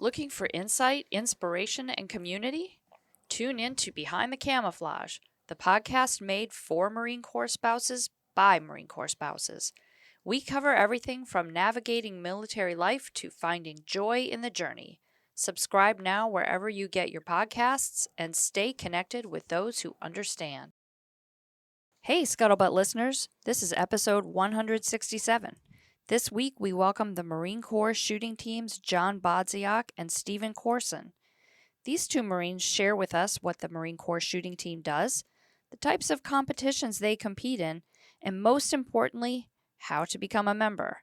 Looking for insight, inspiration, and community? Tune in to Behind the Camouflage, the podcast made for Marine Corps spouses by Marine Corps spouses. We cover everything from navigating military life to finding joy in the journey. Subscribe now wherever you get your podcasts and stay connected with those who understand. Hey, Scuttlebutt listeners, this is episode 167. This week, we welcome the Marine Corps shooting teams John Bodzioch and Stephen Corson. These two Marines share with us what the Marine Corps shooting team does, the types of competitions they compete in, and most importantly, how to become a member.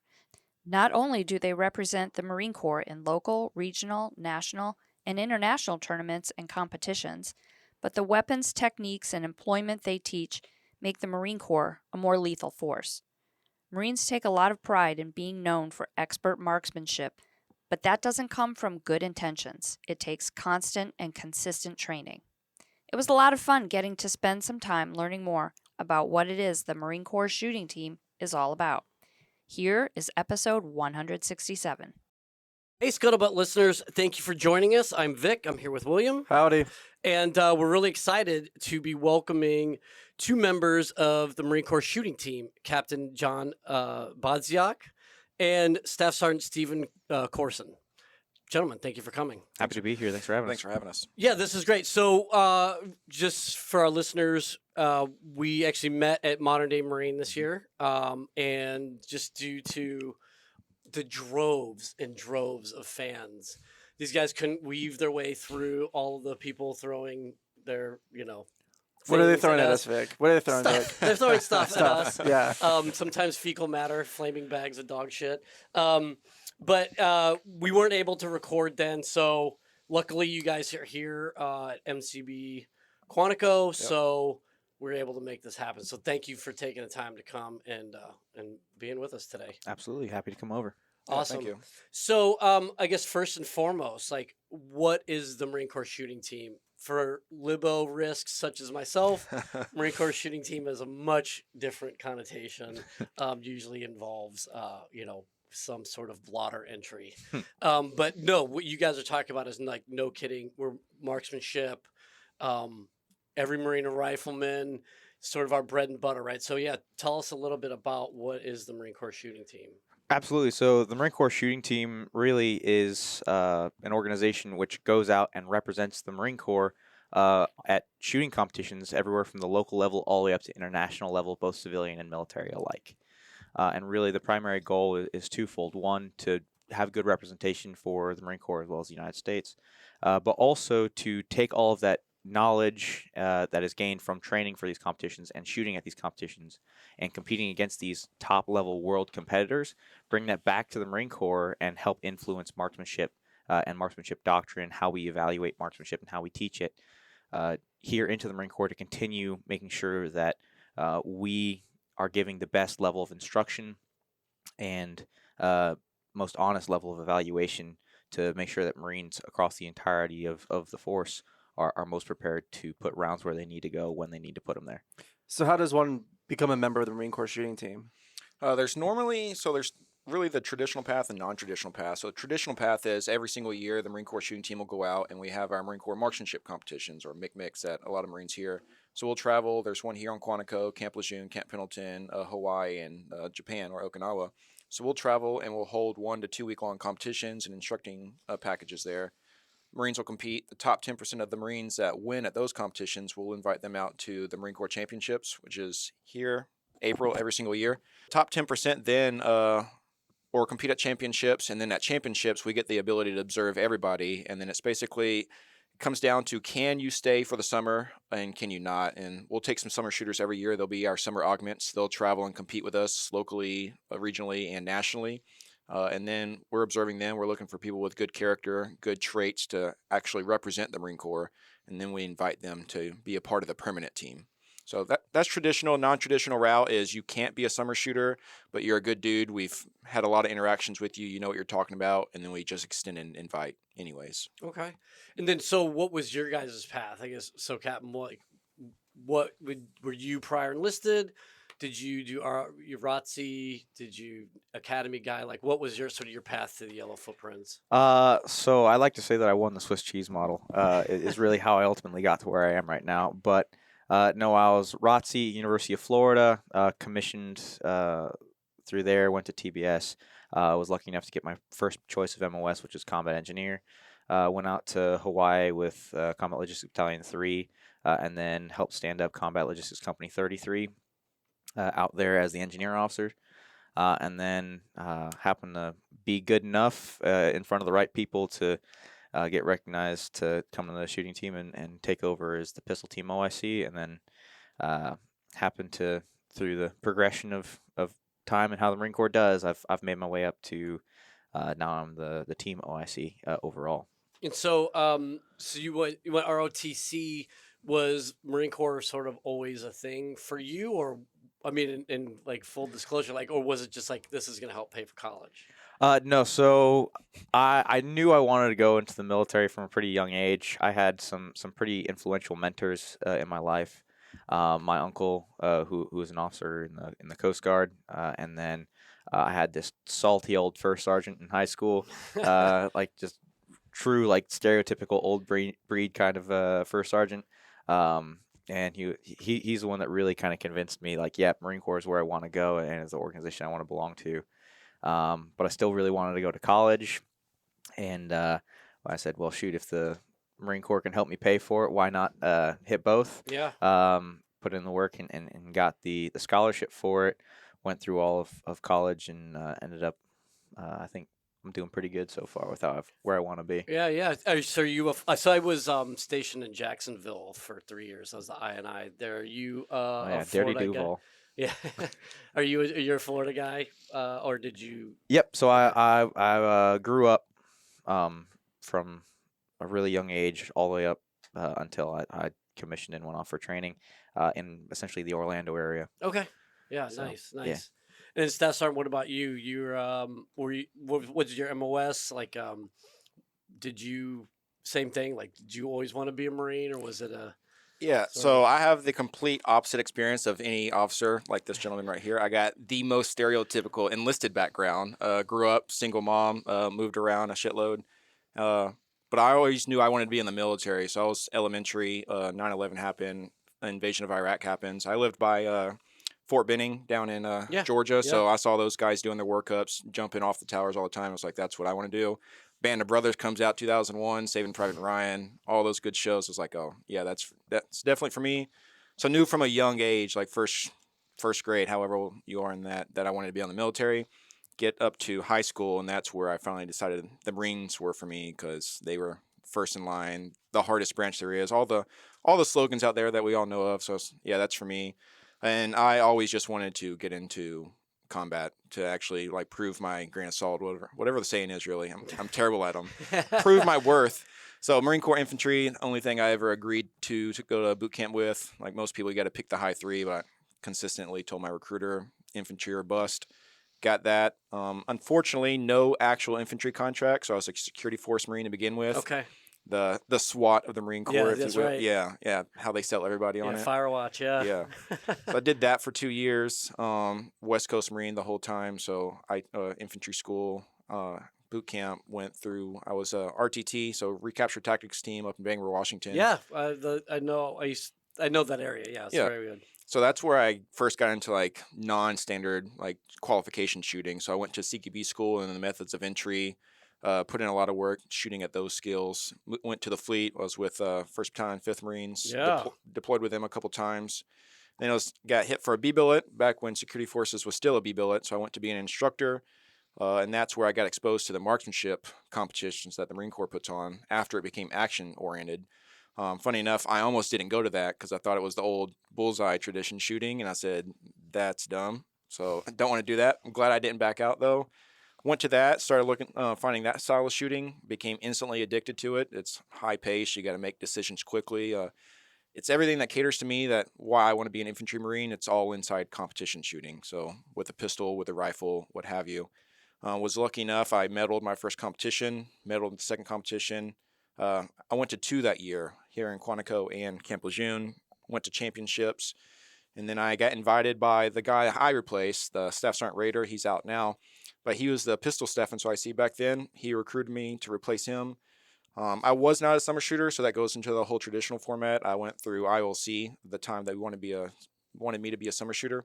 Not only do they represent the Marine Corps in local, regional, national, and international tournaments and competitions, but the weapons, techniques, and employment they teach make the Marine Corps a more lethal force. Marines take a lot of pride in being known for expert marksmanship, but that doesn't come from good intentions. It takes constant and consistent training. It was a lot of fun getting to spend some time learning more about what it is the Marine Corps shooting team is all about. Here is episode 167. Hey, Scuttlebutt listeners, thank you for joining us. I'm Vic. I'm here with William. Howdy. And we're really excited to be welcoming two members of the Marine Corps shooting team, Captain John Bodzioch and Staff Sergeant Stephen Corson. Gentlemen, thank you for coming. Happy to be here. Thanks for having us. Thanks for having us. Yeah, this is great. So just for our listeners, we actually met at Modern Day Marine this year. And just due to the droves and droves of fans, these guys couldn't weave their way through all of the people throwing their, What are they throwing at us, Vic? What are they throwing, Vic? They're throwing stuff at us. Yeah. Sometimes fecal matter, flaming bags of dog shit. But we weren't able to record then, so luckily you guys are here at MCB Quantico, so we're able to make this happen. So thank you for taking the time to come and being with us today. Absolutely. Happy to come over. Awesome. Thank you. So I guess first and foremost, what is the Marine Corps shooting team? For libo risks such as myself, Marine Corps shooting team has a much different connotation. Usually involves, some sort of blotter entry. But no, what you guys are talking about is no kidding. We're marksmanship. Every Marine a rifleman, sort of our bread and butter, right? So yeah, tell us a little bit about what is the Marine Corps shooting team. Absolutely. So the Marine Corps shooting team really is an organization which goes out and represents the Marine Corps at shooting competitions everywhere from the local level all the way up to international level, both civilian and military alike. And really the primary goal is twofold. One, to have good representation for the Marine Corps as well as the United States, but also to take all of that knowledge that is gained from training for these competitions and shooting at these competitions and competing against these top-level world competitors, bring that back to the Marine Corps and help influence marksmanship and marksmanship doctrine, how we evaluate marksmanship and how we teach it here into the Marine Corps to continue making sure that we are giving the best level of instruction and most honest level of evaluation to make sure that Marines across the entirety of the force are most prepared to put rounds where they need to go when they need to put them there. So how does one become a member of the Marine Corps shooting team? There's really the traditional path and non-traditional path. So the traditional path is every single year the Marine Corps shooting team will go out and we have our Marine Corps marksmanship competitions, or MIC that a lot of Marines here. So we'll travel. There's one here on Quantico, Camp Lejeune, Camp Pendleton, Hawaii, and Japan, or Okinawa. So we'll travel and we'll hold 1 to 2 week-long competitions and instructing packages there. Marines will compete. The top 10% of the Marines that win at those competitions, will invite them out to the Marine Corps Championships, which is here, April, every single year. Top 10% then or compete at championships, and then at championships we get the ability to observe everybody, and then it's basically comes down to, can you stay for the summer and can you not? And we'll take some summer shooters every year. They'll be our summer augments. They'll travel and compete with us locally, regionally, and nationally. And then we're observing them. We're looking for people with good character, good traits to actually represent the Marine Corps. And then we invite them to be a part of the permanent team. So that's traditional. Non-traditional route is you can't be a summer shooter, but you're a good dude. We've had a lot of interactions with you. You know what you're talking about. And then we just extend an invite anyways. Okay. And then, so what was your guys' path? I guess, so Captain, were you prior enlisted? Did you do your ROTC? Did you academy guy? Like, what was your sort of your path to the Yellow Footprints? So I like to say that I won the Swiss cheese model. It is really how I ultimately got to where I am right now. But no, I was ROTC, University of Florida, commissioned through there, went to TBS. Was lucky enough to get my first choice of MOS, which is Combat Engineer. Went out to Hawaii with Combat Logistics Battalion 3, and then helped stand up Combat Logistics Company 33 out there as the engineer officer. And then happened to be good enough in front of the right people to get recognized to come to the shooting team and take over as the pistol team OIC, and then happened to, through the progression of time and how the Marine Corps does, I've made my way up to now I'm the team OIC overall. And so, so you went ROTC. Was Marine Corps sort of always a thing for you, or I mean, in like full disclosure, like, or was it just like this is going to help pay for college? No, so I knew I wanted to go into the military from a pretty young age. I had some pretty influential mentors in my life. My uncle, who was an officer in the Coast Guard, and then I had this salty old first sergeant in high school, like just true like stereotypical old breed kind of first sergeant. And he's the one that really kind of convinced me, like, yeah, Marine Corps is where I want to go and is the organization I want to belong to. But I still really wanted to go to college, and I said, well, shoot, if the Marine Corps can help me pay for it, why not hit both? Yeah. Put in the work and got the scholarship for it. Went through all of college and ended up, I think I'm doing pretty good so far with where I want to be. Yeah, yeah. So so I was stationed in Jacksonville for 3 years. I was the INI there. You Oh, yeah, a Dirty Florida guy? Duval. Yeah. You're a Florida guy, or did you? Yep. So I grew up from a really young age all the way up until I commissioned and went off for training in essentially the Orlando area. Okay. Yeah. So, Nice. yeah. And Staff Sergeant, what about you? You're what did your MOS like? Did you same thing? Like, did you always want to be a Marine, or was it a? Yeah, so I have the complete opposite experience of any officer like this gentleman right here. I got the most stereotypical enlisted background. Grew up single mom, moved around a shitload. But I always knew I wanted to be in the military. So I was elementary, 9/11 happened, invasion of Iraq happens. I lived by Fort Benning down in Georgia. So I saw those guys doing their workups, jumping off the towers all the time. I was like, that's what I want to do. Band of Brothers comes out 2001, Saving Private Ryan, all those good shows. I was like, oh yeah, that's definitely for me. So I knew from a young age, like first grade, however you are in that I wanted to be on the military. Get up to high school, and that's where I finally decided the Marines were for me because they were first in line, the hardest branch there is. All the slogans out there that we all know of. So yeah, that's for me. And I always just wanted to get into combat to actually like prove my grain of salt, whatever the saying is. Really, I'm terrible at them. Prove my worth. So Marine Corps infantry, the only thing I ever agreed to go to boot camp with. Like most people, you got to pick the high three, but I consistently told my recruiter infantry or bust. Got that. Unfortunately, no actual infantry contract, so I was a security force Marine to begin with. Okay. The SWAT of the Marine Corps, Yeah, if that's you will. right. Yeah. How they sell everybody on it. Firewatch. Yeah. Yeah. So I did that for 2 years. West Coast Marine the whole time. So I infantry school, boot camp went through. I was RTT, so recapture tactics team up in Bangor, Washington. Yeah. I know. I know that area. Yeah. It's very good. So that's where I first got into like non-standard like qualification shooting. So I went to CQB school and the methods of entry. Put in a lot of work shooting at those skills. Went to the fleet. I was with 1st Battalion, 5th Marines. Yeah. Deployed with them a couple times. Then I got hit for a B billet back when security forces was still a B billet. So I went to be an instructor. And that's where I got exposed to the marksmanship competitions that the Marine Corps puts on after it became action-oriented. Funny enough, I almost didn't go to that because I thought it was the old bullseye tradition shooting. And I said, that's dumb. So I don't want to do that. I'm glad I didn't back out, though. Went to that, started finding that style of shooting, became instantly addicted to it. It's high pace. You got to make decisions quickly. It's everything that caters to me, that why I want to be an infantry Marine. It's all inside competition shooting. So with a pistol, with a rifle, what have you. Was lucky enough, I medaled my first competition, medaled in the second competition. I went to 2 that year here in Quantico and Camp Lejeune. Went to championships. And then I got invited by the guy I replaced, the Staff Sergeant Raider. He's out now, but he was the pistol staff in SIC back then. He recruited me to replace him. I was not a summer shooter, so that goes into the whole traditional format. I went through IOLC at the time that wanted me to be a summer shooter.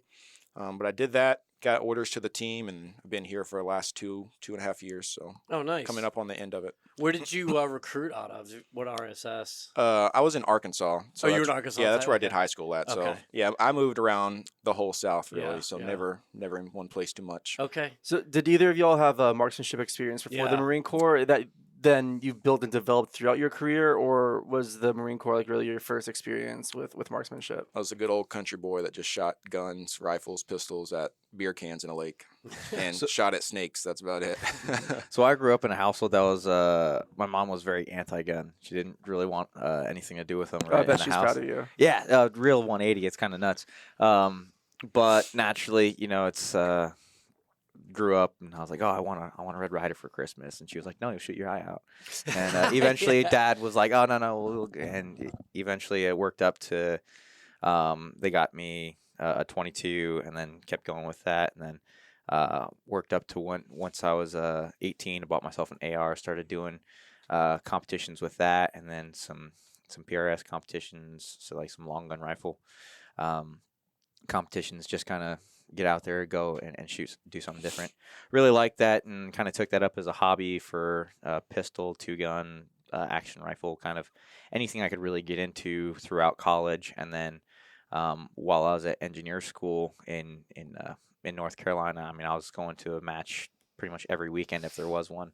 But I did that, got orders to the team, and I've been here for the last two and a half years. So Oh, nice. coming up on the end of it. Where did you recruit out of? What RSS? I was in Arkansas. So You were in that's- Arkansas? Yeah, that's where I Okay. did high school at. So Okay. yeah, I moved around the whole South really. Yeah, so yeah. never in one place too much. Okay. So did either of y'all have a marksmanship experience before the Yeah. Marine Corps that then you built and developed throughout your career, or was the Marine Corps like really your first experience with marksmanship? I was a good old country boy that just shot guns, rifles, pistols at beer cans in a lake, and shot at snakes. That's about it. So I grew up in a household that was my mom was very anti-gun. She didn't really want anything to do with them. I Right bet in the she's house. proud of you. Yeah, real 180. It's kind of nuts. But naturally, it's grew up and I was like, oh, I want a Red Ryder for Christmas, and she was like, no, you'll shoot your eye out. And eventually, Dad was like, oh no, and eventually it worked up to they got me a 22, and then kept going with that, and then worked up to once I was 18, I bought myself an AR, started doing competitions with that, and then some PRS competitions, so like some long gun rifle competitions, just kind of get out there, go and shoot, do something different. Really liked that, and kind of took that up as a hobby for pistol, 2-gun, action rifle, kind of anything I could really get into throughout college. And then while I was at engineer school in North Carolina, I mean, I was going to a match pretty much every weekend if there was one.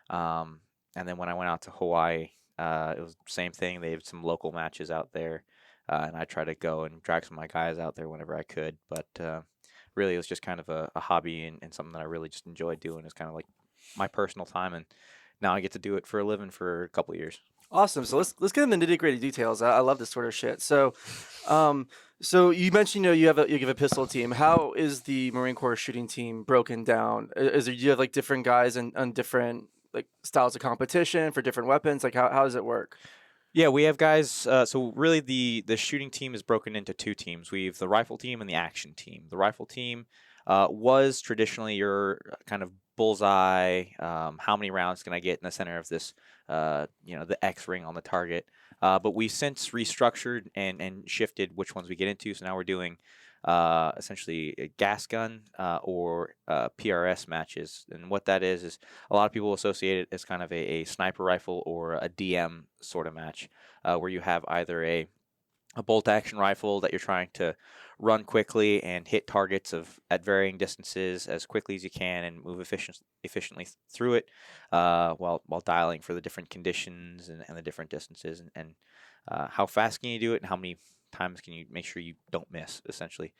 And then when I went out to Hawaii, it was the same thing. They had some local matches out there, and I tried to go and drag some of my guys out there whenever I could. But really, it was just kind of a hobby and something that I really just enjoyed doing. It's kind of like my personal time, and now I get to do it for a living for a couple of years. Awesome. So let's get into the nitty gritty details. I love this sort of shit. So, so you mentioned you have a pistol team. How is the Marine Corps shooting team broken down? Do you have like different guys on different like styles of competition for different weapons? Like how does it work? Yeah, we have guys. So really, the shooting team is broken into two teams. We have the rifle team and the action team. The rifle team was traditionally your kind of bullseye. How many rounds can I get in the center of this? The X ring on the target. But we since restructured and shifted which ones we get into. So now we're doing essentially a gas gun or PRS matches. And what that is a lot of people associate it as kind of a sniper rifle or a DM sort of match, where you have either a bolt action rifle that you're trying to run quickly and hit targets at varying distances as quickly as you can and move efficiently through it, while dialing for the different conditions and the different distances and how fast can you do it and how many times can you make sure you don't miss, essentially.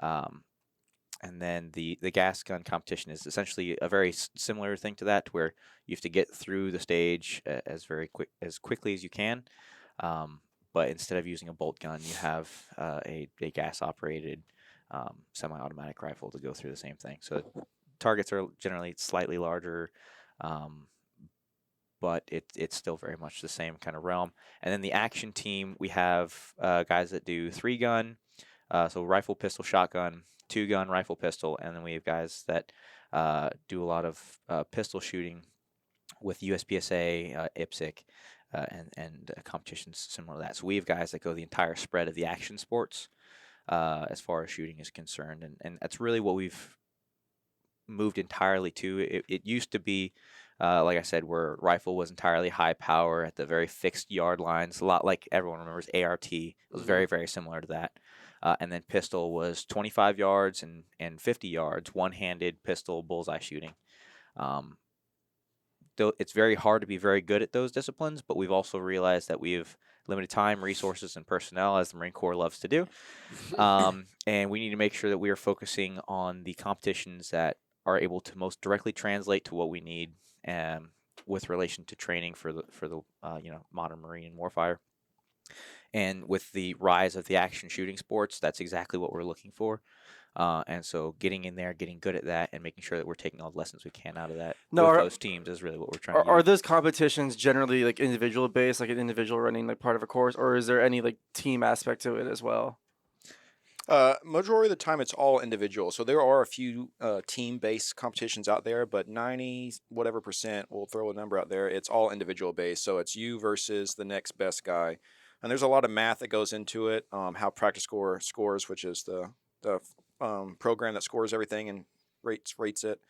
And then the gas gun competition is essentially a very similar thing to that, to where you have to get through the stage as quickly as you can. But instead of using a bolt gun, you have a gas operated semi-automatic rifle to go through the same thing. So targets are generally slightly larger, but it's still very much the same kind of realm. And then the action team, we have guys that do 3-gun, so rifle, pistol, shotgun, 2-gun, rifle, pistol, and then we have guys that do a lot of pistol shooting with USPSA, IPSC, and competitions similar to that. So we have guys that go the entire spread of the action sports as far as shooting is concerned, and that's really what we've moved entirely to. It used to be, like I said, where rifle was entirely high power at the very fixed yard lines, a lot like everyone remembers ART. It was very, very similar to that. And then pistol was 25 yards and 50 yards, one-handed pistol bullseye shooting. It's very hard to be very good at those disciplines, but we've also realized that we have limited time, resources, and personnel, as the Marine Corps loves to do. And we need to make sure that we are focusing on the competitions that are able to most directly translate to what we need with relation to training for the modern Marine warfire. And with the rise of the action shooting sports, that's exactly what we're looking for. And so getting in there, getting good at that, and making sure that we're taking all the lessons we can out of that with those teams is really what we're trying to do. Are those competitions generally like individual based, like an individual running like part of a course, or is there any like team aspect to it as well? Majority of the time, it's all individual. So there are a few team-based competitions out there, but 90 whatever percent, we'll throw a number out there. It's all individual based. So it's you versus the next best guy, and there's a lot of math that goes into it. How Practice Score scores, which is the program that scores everything and rates it.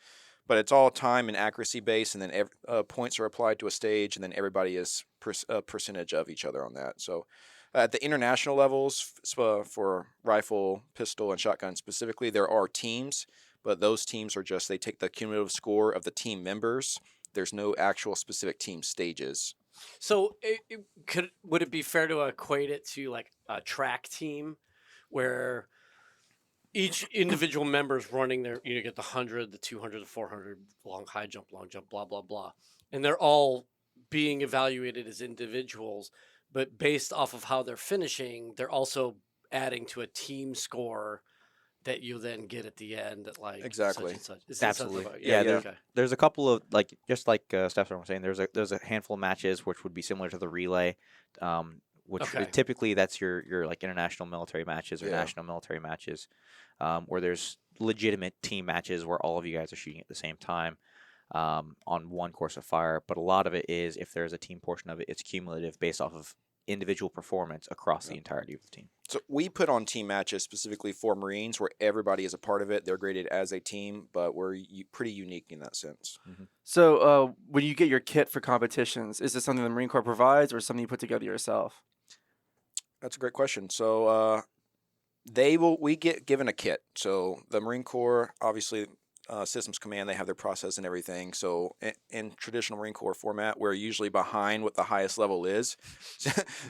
But it's all time and accuracy based, and then points are applied to a stage, and then everybody is a percentage of each other on that. So at the international levels, for rifle, pistol, and shotgun specifically, there are teams, but those teams are just, they take the cumulative score of the team members. There's no actual specific team stages. So would it be fair to equate it to like a track team where each individual member is running their, you get the 100, the 200, the 400, long jump, blah, blah, blah. And they're all being evaluated as individuals, but based off of how they're finishing, they're also adding to a team score that you then get at the end at like Exactly. such and such. Absolutely. Yeah. There's a couple of, like, just like Stephen was saying, there's a handful of matches which would be similar to the relay, which typically that's your like international military matches or national military matches, where there's legitimate team matches where all of you guys are shooting at the same time on one course of fire. But a lot of it is, if there's a team portion of it, it's cumulative based off of individual performance across the entirety of the team. So we put on team matches specifically for Marines where everybody is a part of it. They're graded as a team, but we're pretty unique in that sense. Mm-hmm. So when you get your kit for competitions, is this something the Marine Corps provides or something you put together yourself? That's a great question. So we get given a kit. So the Marine Corps, obviously, Systems Command, they have their process and everything. So in traditional Marine Corps format, we're usually behind what the highest level is.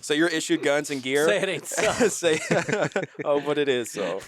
So you're issued guns and gear. Say it ain't so. But it is so.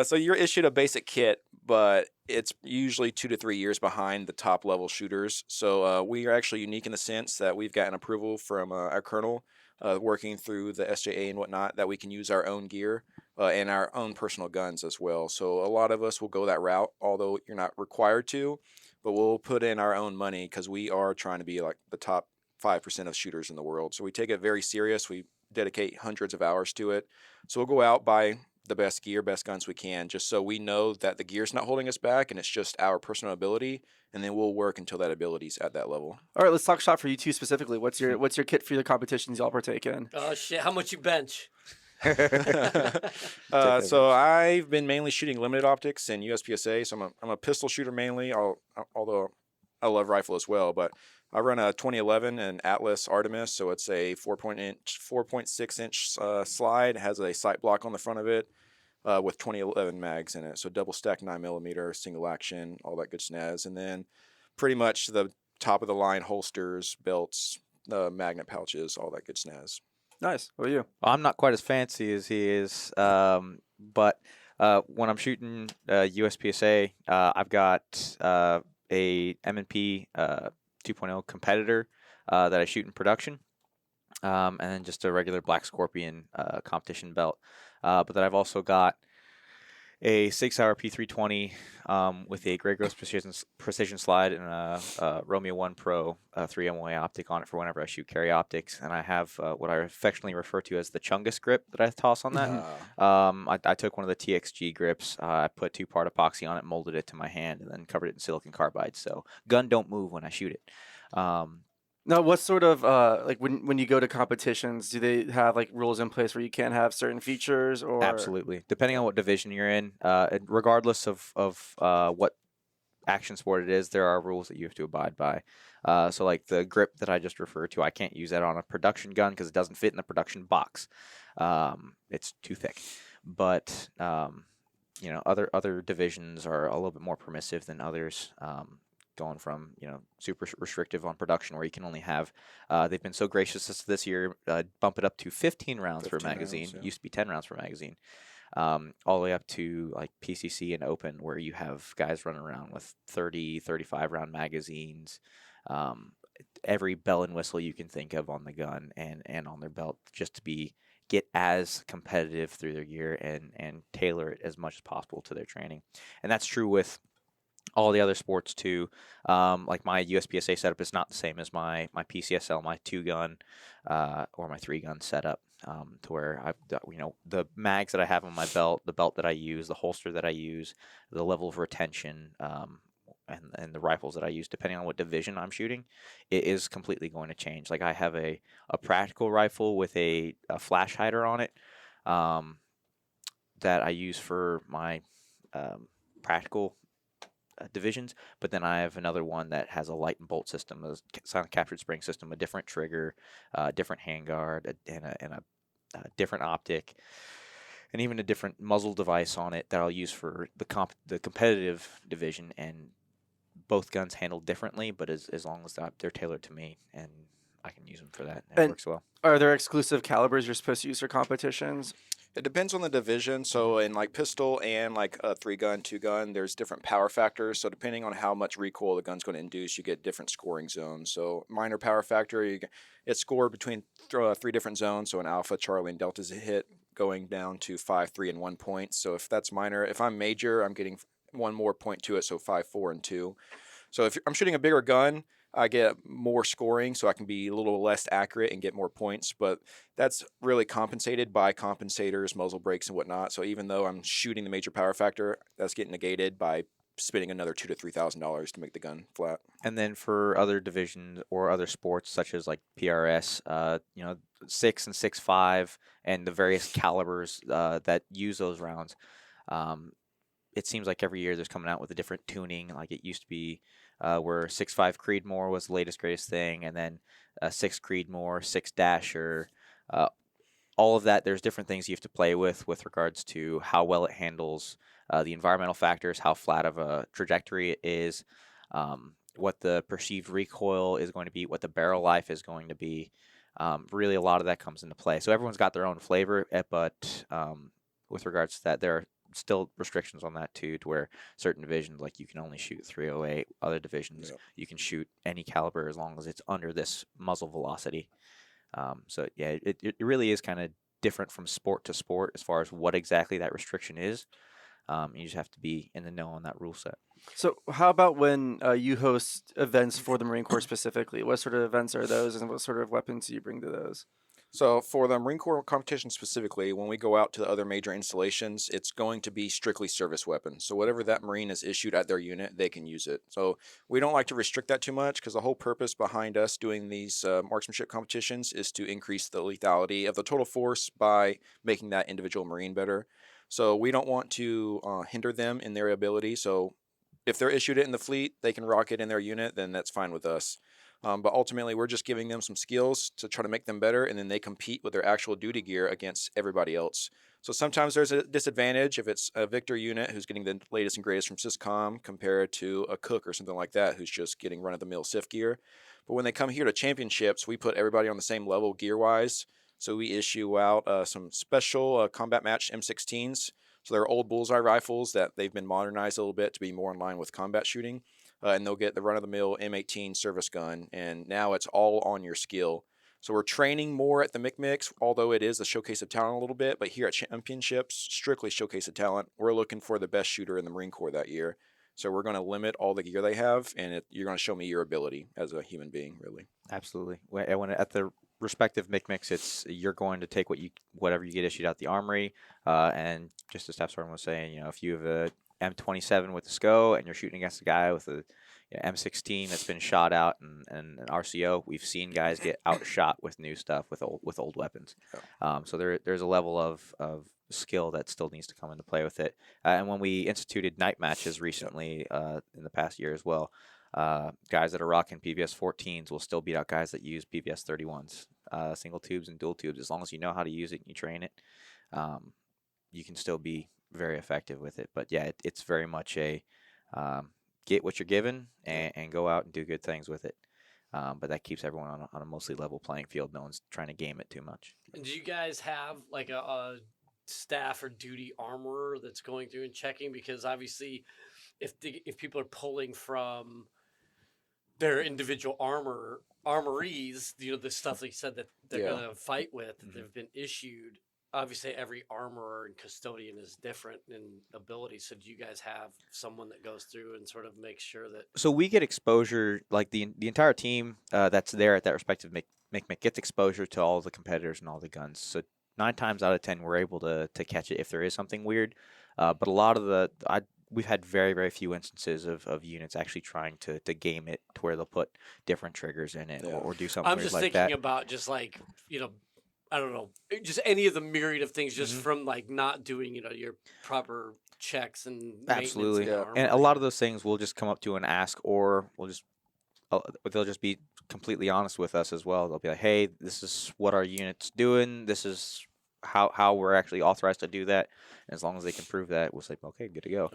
So you're issued a basic kit, but it's usually 2 to 3 years behind the top level shooters. So we are actually unique in the sense that we've gotten approval from our colonel, working through the SJA and whatnot, that we can use our own gear and our own personal guns as well. So a lot of us will go that route, although you're not required to, but we'll put in our own money because we are trying to be like the top 5% of shooters in the world. So we take it very serious. We dedicate hundreds of hours to it. So we'll go out, buy the best gear, best guns we can, just so we know that the gear's not holding us back and it's just our personal ability, and then we'll work until that ability's at that level. All right, let's talk shot for you two specifically. What's your kit for the competitions y'all partake in? Oh shit! How much you bench? So I've been mainly shooting limited optics and USPSA. So I'm a pistol shooter mainly, although I love rifle as well. But I run a 2011 and Atlas Artemis, so it's a 4.6 inch slide. It has a sight block on the front of it with 2011 mags in it. So double stack 9mm, single action, all that good snaz. And then pretty much the top of the line holsters, belts, magnet pouches, all that good snaz. Nice. What are you? I'm not quite as fancy as he is, but when I'm shooting USPSA, I've got a M&P 2.0 competitor that I shoot in production, and then just a regular Black Scorpion competition belt. But then I've also got a 6-hour P320 with a Grey Ghost precision slide and a Romeo 1 Pro 3 MOA optic on it for whenever I shoot carry optics. And I have what I affectionately refer to as the Chungus grip that I toss on that. I took one of the TXG grips. I put 2-part epoxy on it, molded it to my hand, and then covered it in silicon carbide. So gun don't move when I shoot it. Now, what sort of like when you go to competitions, do they have like rules in place where you can't have certain features? Or Absolutely, depending on what division you're in, regardless of what action sport it is, there are rules that you have to abide by. So, like the grip that I just referred to, I can't use that on a production gun because it doesn't fit in the production box. It's too thick. But other divisions are a little bit more permissive than others. Going from super restrictive on production where you can only have they've been so gracious this year, bump it up to 15 rounds per magazine. Rounds, yeah. Used to be 10 rounds per magazine, all the way up to like PCC and open where you have guys running around with 30 35 round magazines, every bell and whistle you can think of on the gun and on their belt, just to get as competitive through their gear and tailor it as much as possible to their training. And that's true with all the other sports too. Like my USPSA setup is not the same as my PCSL, my 2-gun or my 3-gun setup. to where I've got, the mags that I have on my belt, the belt that I use, the holster that I use, the level of retention, and the rifles that I use, depending on what division I'm shooting, it is completely going to change. Like I have a practical rifle with a flash hider on it that I use for my practical divisions, but then I have another one that has a light and bolt system, a silent captured spring system, a different trigger, different handguard, and a different optic, and even a different muzzle device on it that I'll use for the competitive division. And both guns handle differently, but as long as they're tailored to me and I can use them for that, and it And works well. are there exclusive calibers you're supposed to use for competitions? It depends on the division. So in like pistol and like a 3-gun, 2-gun, there's different power factors. So depending on how much recoil the gun's going to induce, you get different scoring zones. So minor power factor, it's scored between 3 different zones. So an alpha, Charlie, and delta's a hit, going down to 5, 3, and 1 points. So if that's minor, if I'm major, I'm getting 1 more point to it. So 5, 4, and 2. So if I'm shooting a bigger gun, I get more scoring, so I can be a little less accurate and get more points. But that's really compensated by compensators, muzzle brakes, and whatnot. So even though I'm shooting the major power factor, that's getting negated by spending another $2,000 to $3,000 to make the gun flat. And then for other divisions or other sports such as like PRS, 6 and 6.5, and the various calibers that use those rounds, it seems like every year there's coming out with a different tuning. Like it used to be where 6.5 Creedmoor was the latest greatest thing, and then 6 Creedmoor, 6 Dasher, all of that. There's different things you have to play with regards to how well it handles the environmental factors, how flat of a trajectory it is, what the perceived recoil is going to be, what the barrel life is going to be. Really, a lot of that comes into play. So everyone's got their own flavor, but with regards to that, there are still restrictions on that too, to where certain divisions, like you can only shoot 308, other divisions you can shoot any caliber as long as it's under this muzzle velocity. So yeah, it really is kind of different from sport to sport as far as what exactly that restriction is. You just have to be in the know on that rule set. So how about when you host events for the Marine Corps specifically? What sort of events are those, and what sort of weapons do you bring to those? So for the Marine Corps competition specifically, when we go out to the other major installations, it's going to be strictly service weapons. So whatever that Marine is issued at their unit, they can use it. So we don't like to restrict that too much, because the whole purpose behind us doing these marksmanship competitions is to increase the lethality of the total force by making that individual Marine better. So we don't want to hinder them in their ability. So if they're issued it in the fleet, they can rock it in their unit, then that's fine with us. But ultimately, we're just giving them some skills to try to make them better, and then they compete with their actual duty gear against everybody else. So sometimes there's a disadvantage if it's a Victor unit who's getting the latest and greatest from Syscom compared to a Cook or something like that who's just getting run-of-the-mill SIF gear. But when they come here to championships, we put everybody on the same level gear-wise. So we issue out some special combat match M16s. So they're old bullseye rifles that they've been modernized a little bit to be more in line with combat shooting. And they'll get the run-of-the-mill M18 service gun, and now it's all on your skill. So we're training more at the MIC, although it is a showcase of talent a little bit, but here at championships, strictly showcase of talent. We're looking for the best shooter in the Marine Corps that year. So we're going to limit all the gear they have, and you're going to show me your ability as a human being, really. Absolutely. When at the respective MIC, you're going to take whatever you get issued out the armory, and just as Staff Sergeant was saying, if you have a M27 with the SCO and you're shooting against a guy with a M16 that's been shot out and an RCO, we've seen guys get outshot with new stuff with old weapons. So there's a level of skill that still needs to come into play with it. And when we instituted night matches recently in the past year as well, guys that are rocking PVS 14s will still beat out guys that use PVS 31s, single tubes and dual tubes. As long as you know how to use it and you train it, you can still be very effective with it. But yeah, it's very much a get what you're given and go out and do good things with it. But that keeps everyone on a mostly level playing field. No one's trying to game it too much. And do you guys have like a staff or duty armorer that's going through and checking? Because obviously, if people are pulling from their individual armories, the stuff like you said that they're going to fight with, that they've been issued. Obviously, every armorer and custodian is different in ability. So, do you guys have someone that goes through and sort of makes sure that? So we get exposure, like the entire team that's there at that respective MIC gets exposure to all the competitors and all the guns. So 9 times out of 10 we're able to catch it if there is something weird. But a lot of we've had very, very few instances of units actually trying to game it to where they'll put different triggers in it or do something I'm weird just like thinking that. about just like, I don't know, just any of the myriad of things just from like not doing, your proper checks and maintenance Absolutely. in the armor. And a lot of those things we'll just come up to and ask, or they'll just be completely honest with us as well. They'll be like, "Hey, this is what our unit's doing. This is how we're actually authorized to do that." And as long as they can prove that, we'll say, "Okay, good to go."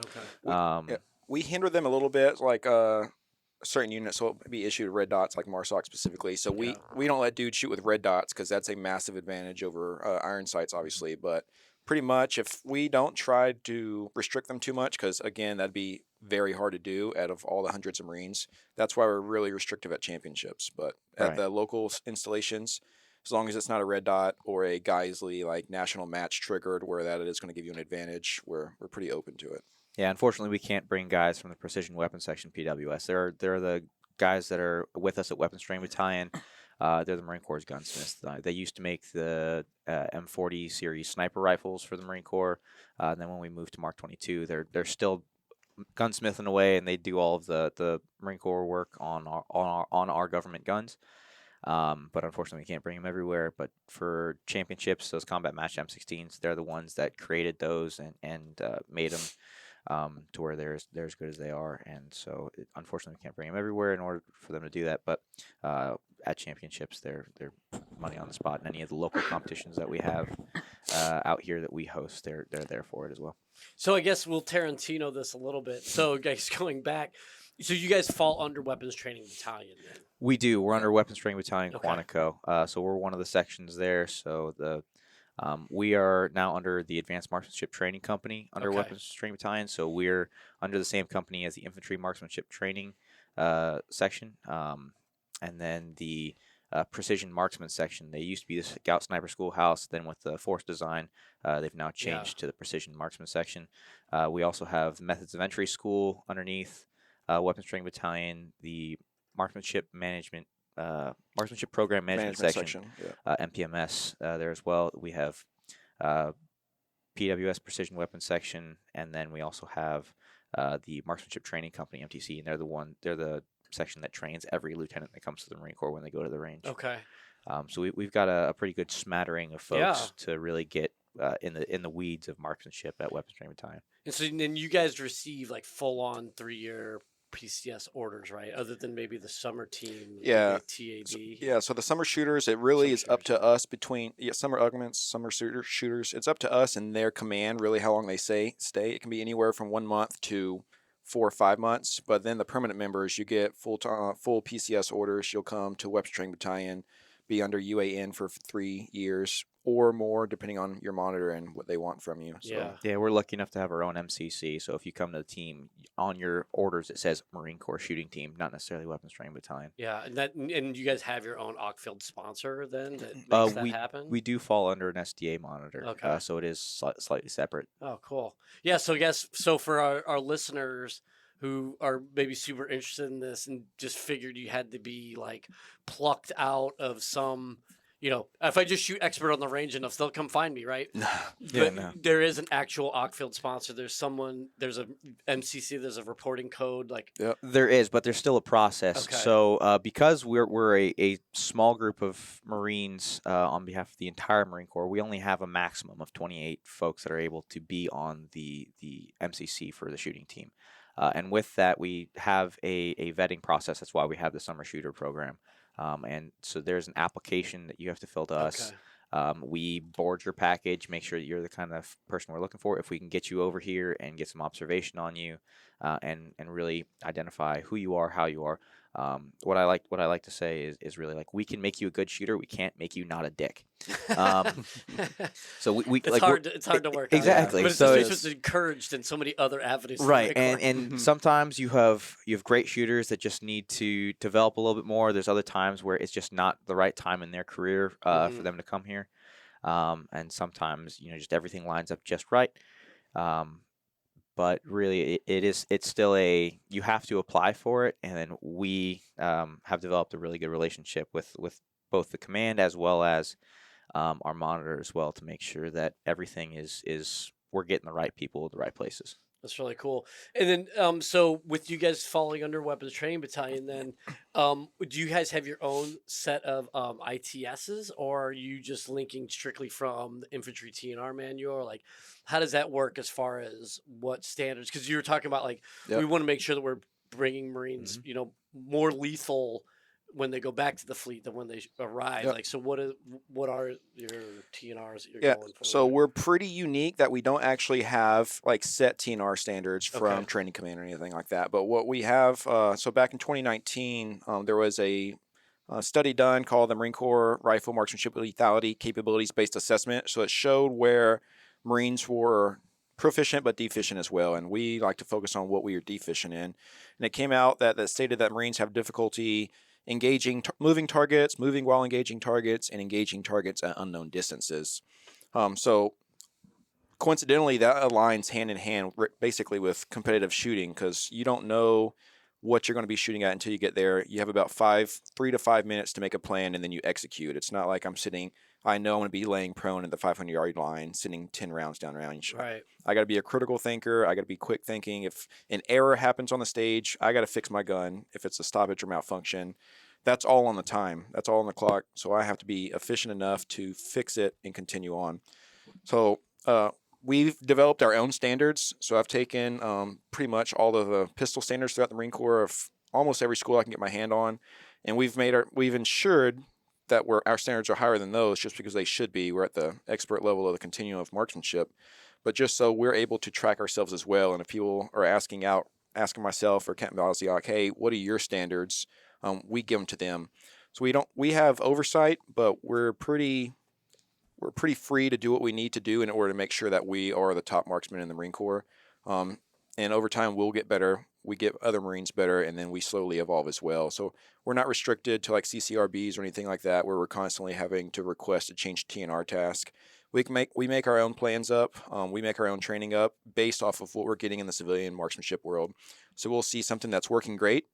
Okay. We hinder them a little bit, like certain units will be issued red dots, like MARSOC specifically. So we don't let dudes shoot with red dots because that's a massive advantage over iron sights, obviously. But pretty much, if we don't try to restrict them too much, because again, that'd be very hard to do out of all the hundreds of Marines. That's why we're really restrictive at championships. But at the local installations, as long as it's not a red dot or a Geisley like national match triggered, where that is going to give you an advantage, we're pretty open to it. Yeah, unfortunately, we can't bring guys from the Precision Weapons Section PWS. They're the guys that are with us at Weapons Training Battalion. They're the Marine Corps' gunsmiths. They used to make the M40 series sniper rifles for the Marine Corps. And then when we moved to Mark 22, they're still gunsmithing away, and they do all of the Marine Corps work on our government guns. But unfortunately, we can't bring them everywhere. But for championships, those combat match M16s, they're the ones that created those and made them to where they're as good as they are. And so, unfortunately, we can't bring them everywhere in order for them to do that. But at championships, they're money on the spot. And any of the local competitions that we have out here that we host, they're there for it as well. So I guess we'll Tarantino this a little bit. So guys, going back, so you guys fall under Weapons Training Battalion then? We do. We're under Weapons Training Battalion Quantico. So we're one of the sections there. So we are now under the Advanced Marksmanship Training Company under Weapons Training Battalion. So we're under the same company as the Infantry Marksmanship Training section. And then the Precision Marksman section. They used to be the Scout Sniper Schoolhouse. Then with the force design, they've now changed to the Precision Marksman section. We also have the Methods of Entry School underneath Weapons Training Battalion, the Marksmanship Program Management section. MPMS there as well. We have PWS Precision Weapons section, and then we also have the Marksmanship Training Company (MTC), and they're the section that trains every lieutenant that comes to the Marine Corps when they go to the range. Okay. So we've got a pretty good smattering of folks to really get in the weeds of marksmanship at Weapons Training Battalion. And so then you guys receive like full on 3-year PCS orders, right? Other than maybe the summer team, TAB. So the summer shooters, it really is up to us between summer augments, summer shooters. It's up to us and their command, really how long they stay. It can be anywhere from 1 month to 4 or 5 months. But then the permanent members, you get full PCS orders. You'll come to Weapons Training Battalion, be under UAN for 3 years or more, depending on your monitor and what they want from you. So. Yeah, we're lucky enough to have our own MCC. So if you come to the team, on your orders it says Marine Corps Shooting Team, not necessarily Weapons Training Battalion. Yeah, and you guys have your own Ockfield sponsor then that makes that happen? We do fall under an SDA monitor. Okay. So it is slightly separate. Oh, cool. Yeah, so for our listeners who are maybe super interested in this and just figured you had to be like plucked out of some, if I just shoot expert on the range enough, they'll come find me, right? There is an actual Ockfield sponsor. There's a MCC, there's a reporting code. There is, but there's still a process. Okay. So because we're a small group of Marines on behalf of the entire Marine Corps, we only have a maximum of 28 folks that are able to be on the MCC for the shooting team. And with that, we have a vetting process. That's why we have the summer shooter program. And so there's an application that you have to fill to us. We board your package, make sure that you're the kind of person we're looking for. If we can get you over here and get some observation on you, and really identify who you are, how you are. What I like to say is really like, we can make you a good shooter. We can't make you not a dick. So we it's hard to work exactly. Out. But so it's encouraged in so many other avenues. Right, and sometimes you have great shooters that just need to develop a little bit more. There's other times where it's just not the right time in their career for them to come here, and sometimes just everything lines up just right. But really, it's still you have to apply for it, and then we have developed a really good relationship with both the command as well as our monitor as well to make sure that everything is we're getting the right people at the right places. That's really cool. And then, so with you guys falling under Weapons Training Battalion, then, do you guys have your own set of ITSs, or are you just linking strictly from the infantry TNR manual? Or like, how does that work as far as what standards? Because you were talking about like we Yep. want to make sure that we're bringing Marines, more lethal when they go back to the fleet than when they arrive. Yep. Like, so what are your TNRs that you're Yeah, going for? so we're pretty unique that we don't actually have like set TNR standards from Okay. training command or anything like that. But what we have, so back in 2019, there was a study done called the Marine Corps Rifle Marksmanship Lethality Capabilities Based Assessment. So it showed where Marines were proficient but deficient as well, and we like to focus on what we are deficient in. And it came out that stated that Marines have difficulty engaging, moving targets, moving while engaging targets, and engaging targets at unknown distances. So coincidentally, that aligns hand in hand basically with competitive shooting, because you don't know what you're going to be shooting at until you get there. You have about 3 to 5 minutes to make a plan, and then you execute. It's not like I know I'm going to be laying prone at the 500-yard line, sitting 10 rounds down range. Right. I got to be a critical thinker. I got to be quick thinking. If an error happens on the stage, I got to fix my gun. If it's a stoppage or malfunction, that's all on the time. That's all on the clock. So I have to be efficient enough to fix it and continue on. So we've developed our own standards. So I've taken pretty much all of the pistol standards throughout the Marine Corps of almost every school I can get my hand on, and we've ensured that our standards are higher than those, just because they should be. We're at the expert level of the continuum of marksmanship, but just so we're able to track ourselves as well. And if people are asking myself or Capt. Bodzioch, hey, what are your standards? We give them to them. So we have oversight, but we're pretty free to do what we need to do in order to make sure that we are the top marksmen in the Marine Corps. And over time, we'll get better. We get other Marines better, and then we slowly evolve as well. So we're not restricted to like CCRBs or anything like that, where we're constantly having to request a change TNR task. We make our own plans up. We make our own training up based off of what we're getting in the civilian marksmanship world. So we'll see something that's working great.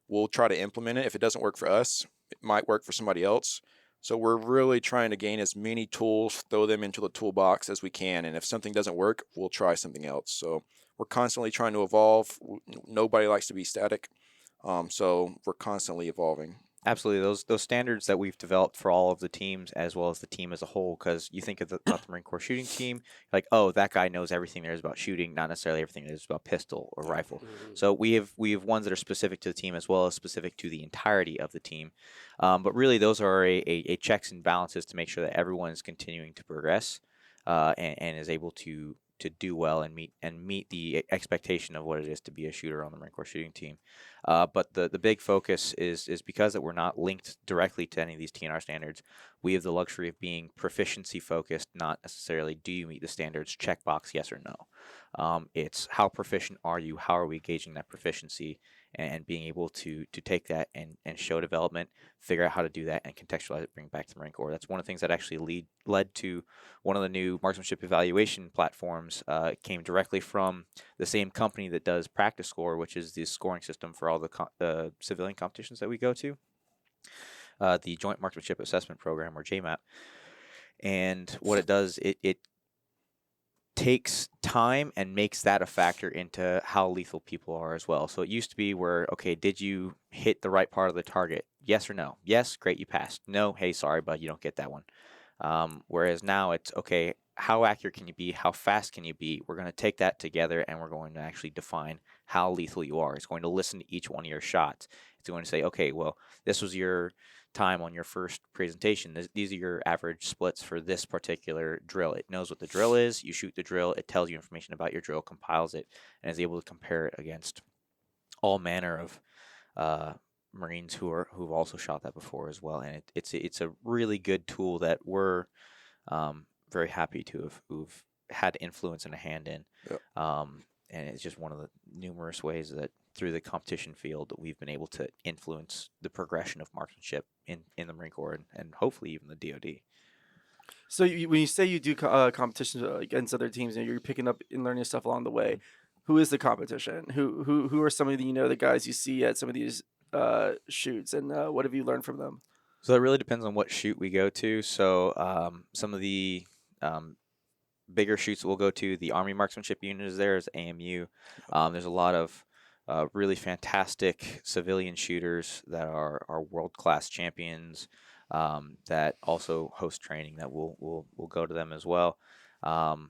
We'll try to implement it. If it doesn't work for us, it might work for somebody else. So we're really trying to gain as many tools, throw them into the toolbox as we can. And if something doesn't work, we'll try something else. So we're constantly trying to evolve. Nobody likes to be static. So we're constantly evolving. Absolutely, those standards that we've developed for all of the teams as well as the team as a whole. Because you think about the Marine Corps shooting team, like, oh, that guy knows everything there is about shooting, not necessarily everything there is about pistol or rifle. Mhm. So we have ones that are specific to the team as well as specific to the entirety of the team. But really, those are a checks and balances to make sure that everyone is continuing to progress and is able to do well and meet the expectation of what it is to be a shooter on the Marine Corps shooting team. But the big focus is because that we're not linked directly to any of these TNR standards. We have the luxury of being proficiency focused, not necessarily do you meet the standards, checkbox yes or no. It's how proficient are you? How are we gauging that proficiency? And being able to take that and show development, figure out how to do that, and contextualize it, bring it back to the Marine Corps. That's one of the things that actually led to one of the new marksmanship evaluation platforms. It came directly from the same company that does Practice Score, which is the scoring system for all the civilian competitions that we go to, the Joint Marksmanship Assessment Program, or JMAP. And what it does, it takes time and makes that a factor into how lethal people are as well. So it used to be where, okay, did you hit the right part of the target? Yes or no? Yes, great, you passed. No, hey, sorry, bud, you don't get that one. Whereas now it's, okay, how accurate can you be? How fast can you be? We're going to take that together and we're going to actually define how lethal you are. It's going to listen to each one of your shots. It's going to say, okay, well, this was your time on your first presentation. These are your average splits for this particular drill. It knows what the drill is. You shoot the drill. It tells you information about your drill, compiles it, and is able to compare it against all manner of Marines who've also shot that before as well. And it's a really good tool that we're very happy to have had influence and a hand in. Yep. And it's just one of the numerous ways that through the competition field that we've been able to influence the progression of marksmanship in the Marine Corps and hopefully even the DoD. So when you say you do competitions against other teams, and you're picking up and learning stuff along the way, who is the competition? Who are some of the the guys you see at some of these shoots, and what have you learned from them? So that really depends on what shoot we go to. So some of the bigger shoots we'll go to, the Army Marksmanship Unit is there, is AMU. There's a lot of really fantastic civilian shooters that are world-class champions that also host training that we'll go to them as well. And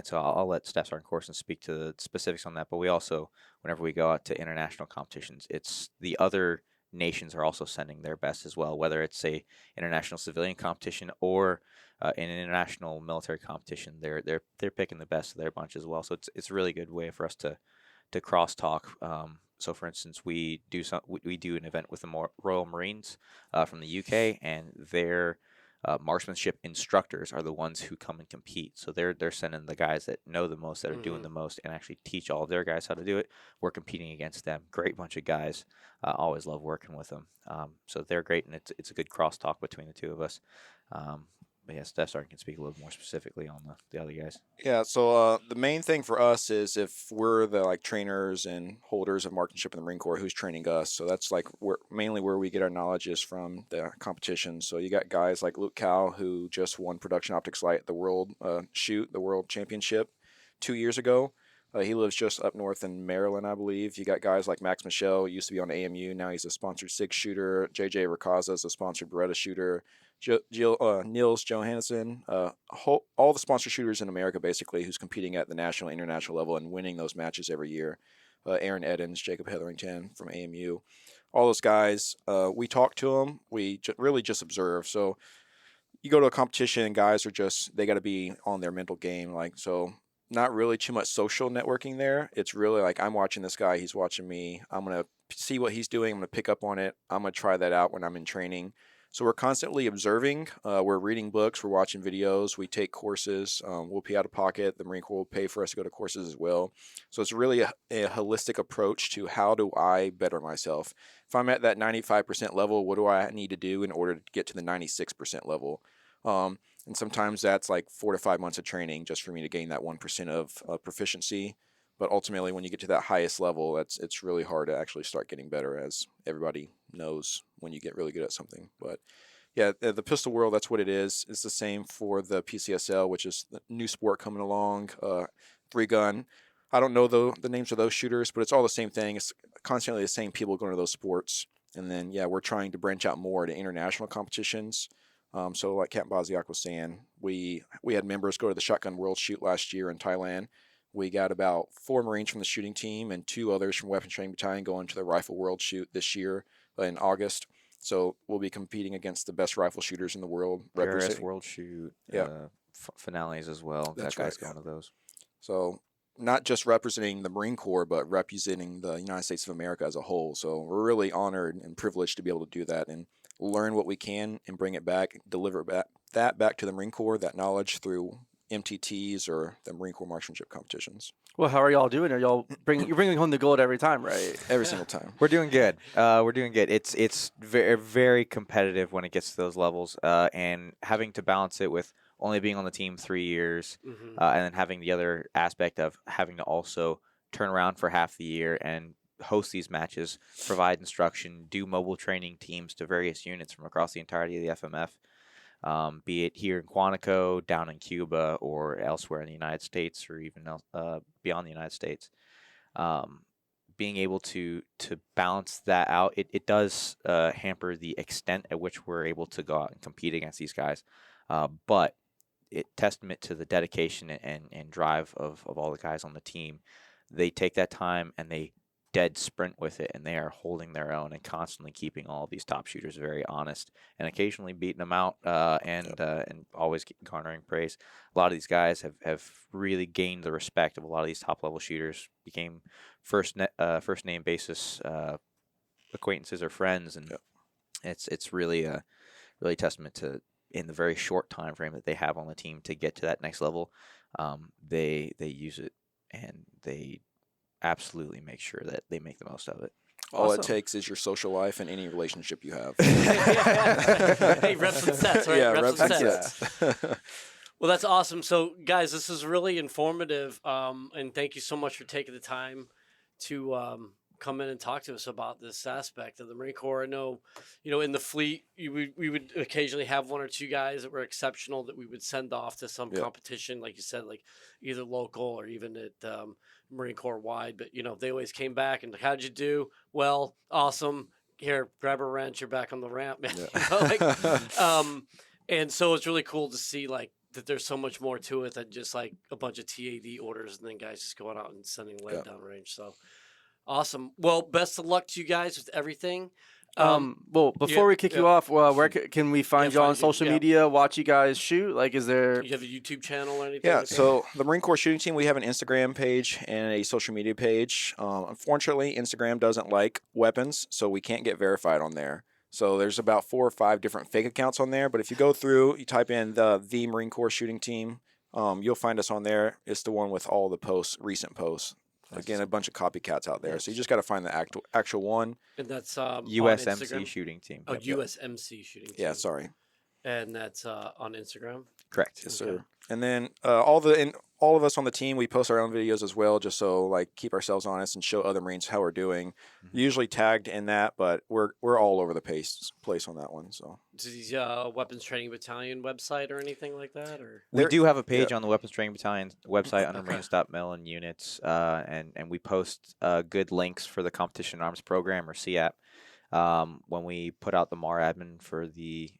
so I'll let Staff Sergeant Corson speak to the specifics on that. But we also, whenever we go out to international competitions, it's the other nations are also sending their best as well, whether it's a international civilian competition or an international military competition. They're picking the best of their bunch as well. So it's a really good way for us to cross talk. So, for instance, we do an event with the Royal Marines from the UK, and their marksmanship instructors are the ones who come and compete. So they're sending the guys that know the most, that are doing the most, and actually teach all of their guys how to do it. We're competing against them. Great bunch of guys. Always love working with them. So they're great, and it's a good crosstalk between the two of us. But yeah, Staff Sergeant can speak a little more specifically on the other guys. Yeah, so the main thing for us is if we're the trainers and holders of marksmanship in the Marine Corps, who's training us. So that's mainly where we get our knowledge is from the competition. So you got guys like Luke Cow, who just won production optics light at the World the World Championship 2 years ago. He lives just up north in Maryland, I believe. You got guys like Max Michel, used to be on AMU. Now he's a sponsored SIG shooter. JJ Rakaza is a sponsored Beretta shooter. Niels Johansson, all the sponsor shooters in America, basically, who's competing at the national and international level and winning those matches every year. Aaron Eddins, Jacob Hetherington from AMU. All those guys, we talk to them. We really just observe. So you go to a competition and guys they got to be on their mental game. So not really too much social networking there. It's really I'm watching this guy, he's watching me. I'm going to see what he's doing. I'm going to pick up on it. I'm going to try that out when I'm in training. So we're constantly observing. We're reading books. We're watching videos. We take courses. We'll pay out of pocket. The Marine Corps will pay for us to go to courses as well. So it's really a holistic approach to how do I better myself. If I'm at that 95% level, what do I need to do in order to get to the 96% level? And sometimes that's 4 to 5 months of training just for me to gain that 1% of proficiency. But ultimately, when you get to that highest level, it's really hard to actually start getting better, as everybody knows when you get really good at something. But yeah, the pistol world, that's what it is. It's the same for the PCSL, which is the new sport coming along, 3-gun. I don't know the names of those shooters, but it's all the same thing. It's constantly the same people going to those sports. And then, yeah, we're trying to branch out more to international competitions. So like Capt Bodzioch was saying, we had members go to the Shotgun World Shoot last year in Thailand. We got about 4 Marines from the shooting team and 2 others from Weapons Training Battalion going to the Rifle World Shoot this year in August. So we'll be competing against the best rifle shooters in the world. PRS World Shoot, finales as well. That's that guy's right, going to those. So not just representing the Marine Corps, but representing the United States of America as a whole. So we're really honored and privileged to be able to do that and learn what we can and bring it back, deliver that back to the Marine Corps, that knowledge through MTTs or the Marine Corps marksmanship competitions. Well, how are y'all doing? You're bringing home the gold every time, right? Every single time. We're doing good. We're doing good. It's very, very competitive when it gets to those levels, and having to balance it with only being on the team 3 years, and then having the other aspect of having to also turn around for half the year and host these matches, provide instruction, do mobile training teams to various units from across the entirety of the FMF. Be it here in Quantico, down in Cuba, or elsewhere in the United States, or even beyond the United States. Being able to balance that out, it does hamper the extent at which we're able to go out and compete against these guys. But it testament to the dedication and drive of all the guys on the team. They take that time and they dead sprint with it, and they are holding their own and constantly keeping all of these top shooters very honest and occasionally beating them out and always garnering praise. A lot of these guys have really gained the respect of a lot of these top level shooters, became first name basis acquaintances or friends, and it's really a testament to, in the very short time frame that they have on the team to get to that next level, they use it and they absolutely make sure that they make the most of it. All it takes is your social life and any relationship you have. Hey, reps and sets, right? Yeah, reps and sets. Yeah. Well, that's awesome. So, guys, this is really informative, and thank you so much for taking the time to come in and talk to us about this aspect of the Marine Corps. I know, in the fleet, we would occasionally have one or two guys that were exceptional that we would send off to some competition, like you said, like either local or even at Marine Corps wide. But, they always came back and, how'd you do? Well, awesome. Here, grab a wrench. You're back on the ramp, man. And so it's really cool to see, like, that there's so much more to it than just like a bunch of TAD orders and then guys just going out and sending lead down range. So awesome. Well, best of luck to you guys with everything. Well, before we kick you off, where can we find you on social media? Watch you guys shoot. Like, is there? Do you have a YouTube channel or anything? Yeah. So the Marine Corps Shooting Team, we have an Instagram page and a social media page. Unfortunately, Instagram doesn't like weapons, so we can't get verified on there. So there's about 4 or 5 different fake accounts on there. But if you go through, you type in the Marine Corps Shooting Team, you'll find us on there. It's the one with all the recent posts. Again, a bunch of copycats out there. So you just got to find the actual one. And that's USMC Shooting Team. Oh, USMC Shooting Team. Yeah, sorry. And that's on Instagram? Correct. Yes, sir. And then all of us on the team, we post our own videos as well, just so keep ourselves honest and show other Marines how we're doing. Mm-hmm. Usually tagged in that, but we're all over the place on that one. So, is the Weapons Training Battalion website or anything like that, or we do have a page on the Weapons Training Battalion website under Marines.mil and units, and we post good links for the Competition Arms Program or CAP. When we put out the MAR admin for the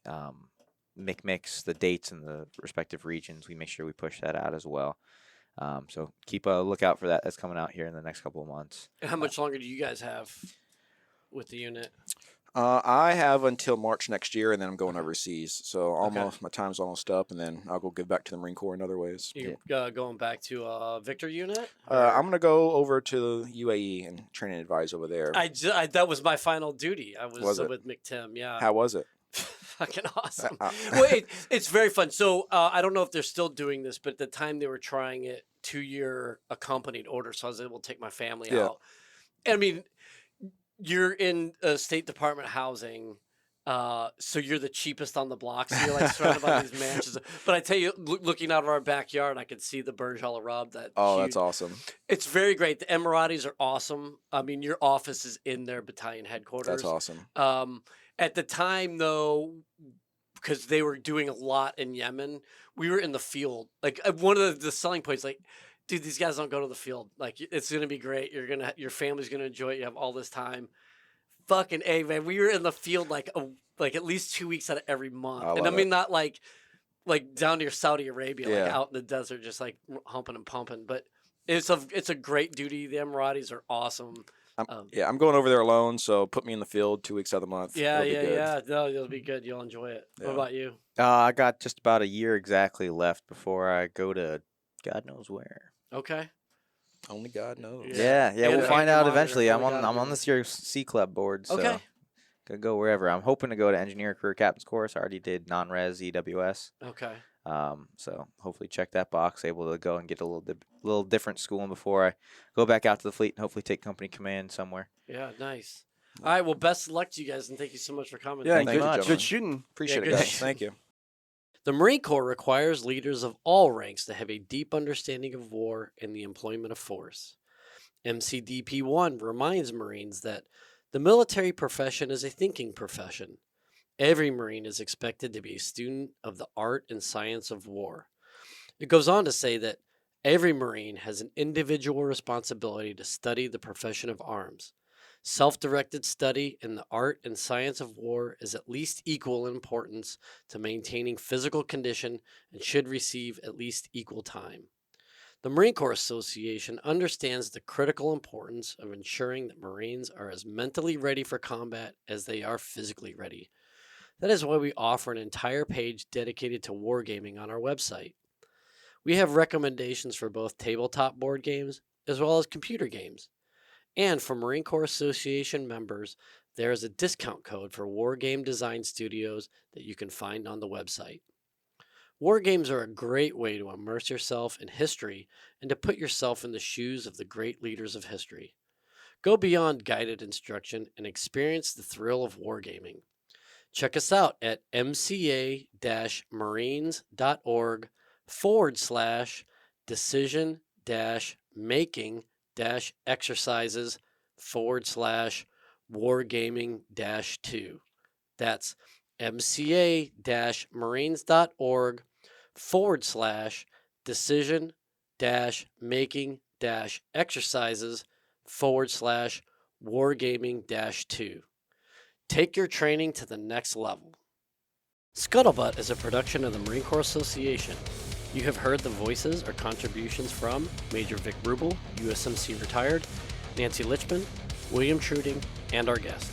MICMICs, the dates in the respective regions, we make sure we push that out as well. So keep a lookout for that. That's coming out here in the next couple of months. And how much longer do you guys have with the unit? I have until March next year, and then I'm going overseas. So my time's almost up, and then I'll go give back to the Marine Corps in other ways. You're going back to a Victor unit? I'm going to go over to UAE and train and advise over there. That was my final duty. I was with McTim, yeah. How was it? Fucking awesome. Well, it's very fun. So I don't know if they're still doing this, but at the time they were trying it 2-year accompanied order, so I was able to take my family out. I mean, you're in State Department housing, so you're the cheapest on the block. So you're like surrounded by these mansions. But I tell you, looking out of our backyard, I could see the Burj Al Arab. That's awesome. It's very great. The Emiratis are awesome. I mean, your office is in their battalion headquarters. That's awesome. At the time, though, because they were doing a lot in Yemen, we were in the field. Like, one of the selling points, like, dude, these guys don't go to the field. Like, it's gonna be great. Your family's gonna enjoy it. You have all this time. Fucking A, man. We were in the field like at least 2 weeks out of every month. I mean, not like down near Saudi Arabia, like out in the desert, just like humping and pumping. But it's a great duty. The Emiratis are awesome. I'm going over there alone, so put me in the field 2 weeks out of the month. Yeah. No, it'll be good. You'll enjoy it. Yeah. What about you? I got just about a year exactly left before I go to God knows where. Okay. Only God knows. Yeah. We'll find out eventually. I'm on on this year's C Club board, so okay. Could go wherever. I'm hoping to go to Engineer Career Captain's course. I already did non-res EWS. Okay. So hopefully check that box. Able to go and get a little different schooling before I go back out to the fleet and hopefully take company command somewhere. Yeah, nice. All right. Well, best of luck to you guys, and thank you so much for coming. Yeah, Thank you much. Good shooting. Appreciate it, guys. Thank you. The Marine Corps requires leaders of all ranks to have a deep understanding of war and the employment of force. MCDP 1 reminds Marines that the military profession is a thinking profession. Every Marine is expected to be a student of the art and science of war. It goes on to say that every Marine has an individual responsibility to study the profession of arms. Self-directed study in the art and science of war is at least equal in importance to maintaining physical condition and should receive at least equal time. The Marine Corps Association understands the critical importance of ensuring that Marines are as mentally ready for combat as they are physically ready. That is why we offer an entire page dedicated to wargaming on our website. We have recommendations for both tabletop board games as well as computer games. And for Marine Corps Association members, there is a discount code for War Game Design Studios that you can find on the website. War games are a great way to immerse yourself in history and to put yourself in the shoes of the great leaders of history. Go beyond guided instruction and experience the thrill of wargaming. Check us out at mca-marines.org/decision-making-exercises MCA/wargaming-2. That's MCA-decision-making-exercises/wargaming-2. Take your training to the next level. Scuttlebutt is a production of the Marine Corps Association. You have heard the voices or contributions from Major Vic Rubel, USMC retired, Nancy Lichman, William Truding, and our guest.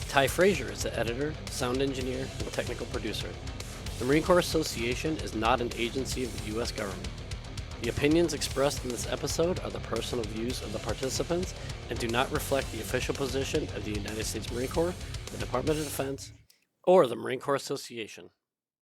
Ty Frazier is the editor, sound engineer, and technical producer. The Marine Corps Association is not an agency of the U.S. government. The opinions expressed in this episode are the personal views of the participants and do not reflect the official position of the United States Marine Corps, the Department of Defense, or the Marine Corps Association.